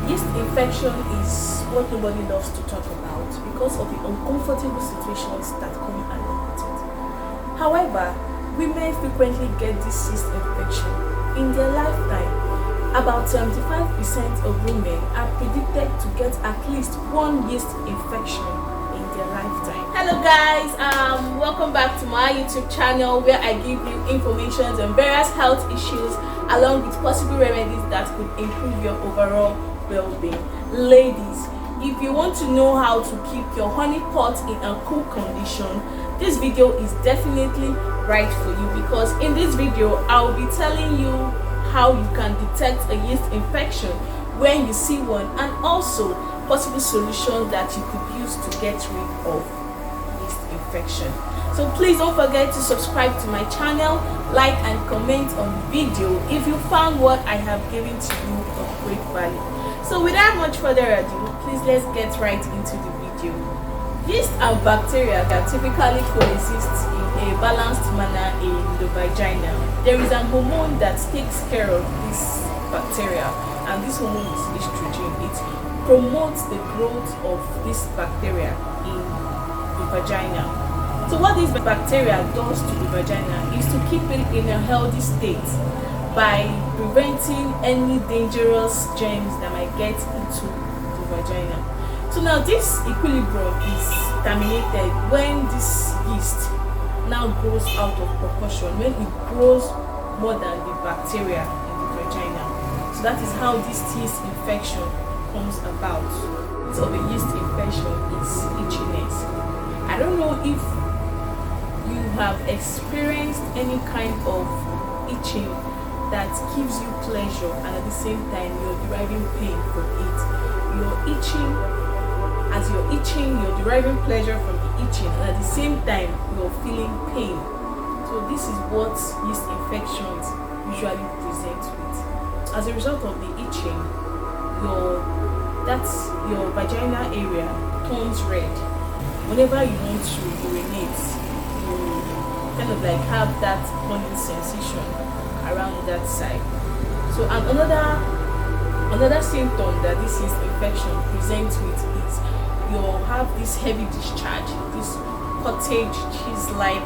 Yeast infection is what nobody loves to talk about because of the uncomfortable situations that come along with it. However, women frequently get this yeast infection in their lifetime. About 75% of women are predicted to get at least one yeast infection in their lifetime. Hello guys, welcome back to my YouTube channel where I give you information on various health issues along with possible remedies that could improve your overall well-being. Ladies, if you want to know how to keep your honey pot in a cool condition, this video is definitely right for you, because in this video I'll be telling you how you can detect a yeast infection when you see one, and also possible solutions that you could use to get rid of yeast infection. So please don't forget to subscribe to my channel, like and comment on the video if you found what I have given to you of great value. So without much further ado, please let's get right into the video. Yeast and bacteria can typically coexist in a balanced manner in the vagina. There is a hormone that takes care of this bacteria, and this hormone is estrogen. It promotes the growth of this bacteria in the vagina. So what this bacteria does to the vagina is to keep it in a healthy state by preventing any dangerous germs that might get into the vagina. So now this equilibrium is terminated when this yeast now grows out of proportion, when it grows more than the bacteria in the vagina. So that is how this yeast infection comes about. So the yeast infection is itchiness. I don't know if you have experienced any kind of itching that gives you pleasure and at the same time you're deriving pain from it. As you're itching, you're deriving pleasure from the itching, and at the same time you're feeling pain. So this is what yeast infections usually present with. As a result of the itching, your vagina area turns red. Whenever you want to urinate, you kind of like have that burning sensation around that side. So and another symptom that this yeast infection presents with is you'll have this heavy discharge, this cottage cheese-like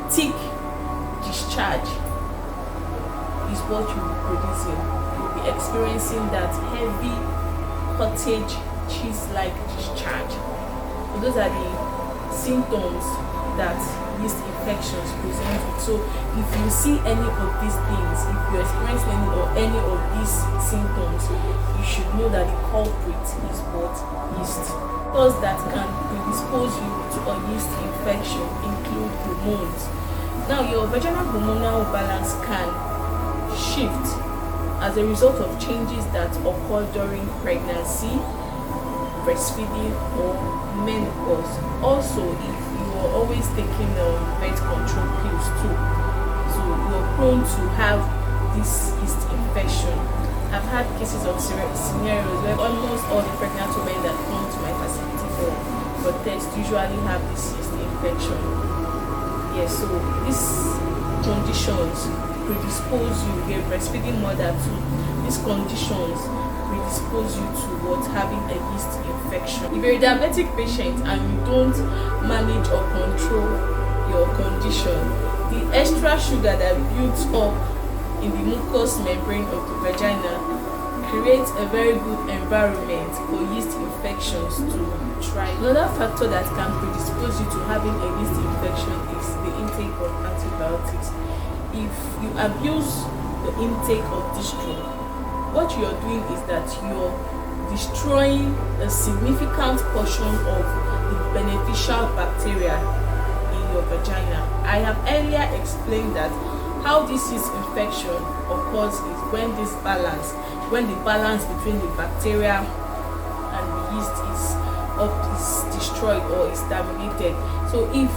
thick discharge is what you'll be producing. You'll be experiencing that heavy cottage cheese-like discharge. So those are the symptoms that yeast infections present with. So if you see any of these things, if you experience any of these symptoms, you should know that the culprit is what? Yeast. Causes that can predispose you to a yeast infection include hormones. Now your vaginal hormonal balance can shift as a result of changes that occur during pregnancy, breastfeeding or menopause. Also, if you are always taking birth control pills too, so you are prone to have this yeast infection. I've had cases of scenarios where almost all the pregnant women that come to my facility for tests usually have this yeast infection. Yes, so these conditions predispose you. You're a breastfeeding mother too. These conditions predispose you to having a yeast infection. If you're a diabetic patient and you don't manage or control your condition, the extra sugar that builds up in the mucous membrane of the vagina creates a very good environment for yeast infections to thrive. Another factor that can predispose you to having a yeast infection is the intake of antibiotics. If you abuse the intake of this drug, what you're doing is that you're destroying a significant portion of the beneficial bacteria in your vagina. I have earlier explained that how this yeast infection occurs is when the balance between the bacteria and the yeast is destroyed or is terminated. So if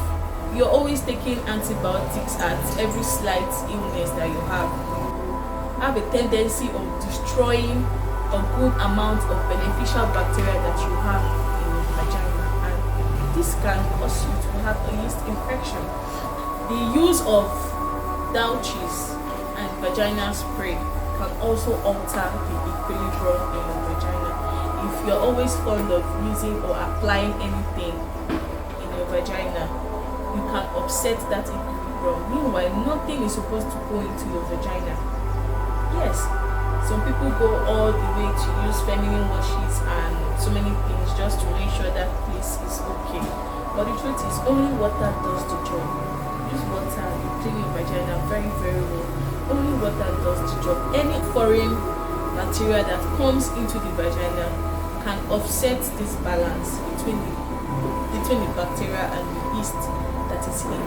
you're always taking antibiotics at every slight illness that you have a tendency of destroying a good amount of beneficial bacteria that you have in your vagina, and this can cause you to have a yeast infection. The use of Douches and vaginal spray can also alter the equilibrium in your vagina. If you're always fond of using or applying anything in your vagina, you can upset that equilibrium. Meanwhile, nothing is supposed to go into your vagina. Yes, some people go all the way to use feminine washes and so many things just to make sure that place is okay. But the truth is, only water does the job. Use water, you clean your vagina very, very well. Only water does the job. Any foreign material that comes into the vagina can offset this balance between the bacteria and the yeast that is in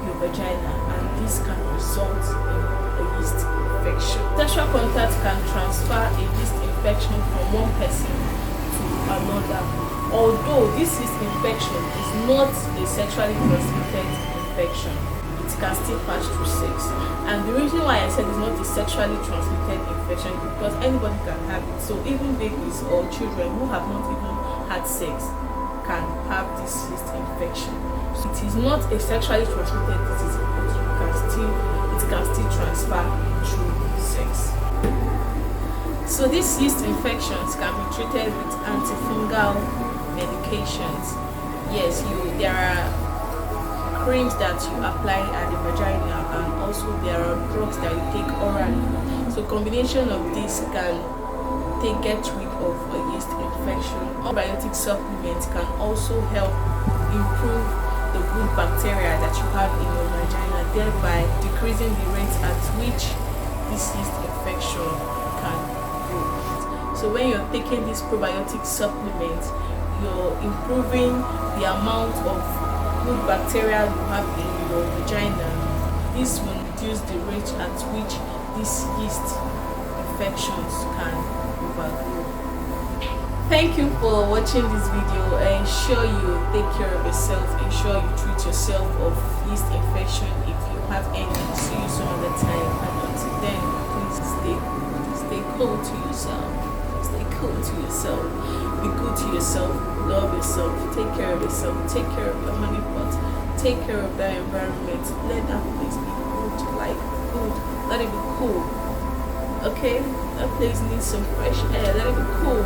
your vagina, and this can result in a yeast infection. Sexual contact can transfer a yeast infection from one person to another. Although this yeast infection is not a sexually transmitted infection, it can still pass through sex. And the reason why I said it's not a sexually transmitted infection is because anybody can have it. So even babies or children who have not even had sex can have this yeast infection. So it is not a sexually transmitted disease, but it can still transfer through sex. So these yeast infections can be treated with antifungal medications. Yes, there are creams that you apply at the vagina, and also there are drugs that you take orally. So combination of this can get rid of a yeast infection. Antibiotic supplements can also help improve the good bacteria that you have in your vagina, thereby decreasing the rate at which this yeast infection can grow. So when you're taking this probiotic supplement, you're improving the amount of good bacteria you have in your vagina. This will reduce the rate at which these yeast infections can overgrow. Thank you for watching this video. Ensure you take care of yourself. Ensure you treat yourself of yeast infection if you have any. See you some other time. And until then, please stay cool to yourself. Stay cool to yourself. Be good to yourself. Love yourself. Take care of yourself. Take care of your honey pot. Take care of that environment. Let that place be good. Like good. Let it be cool. Okay? That place needs some fresh air. Let it be cool.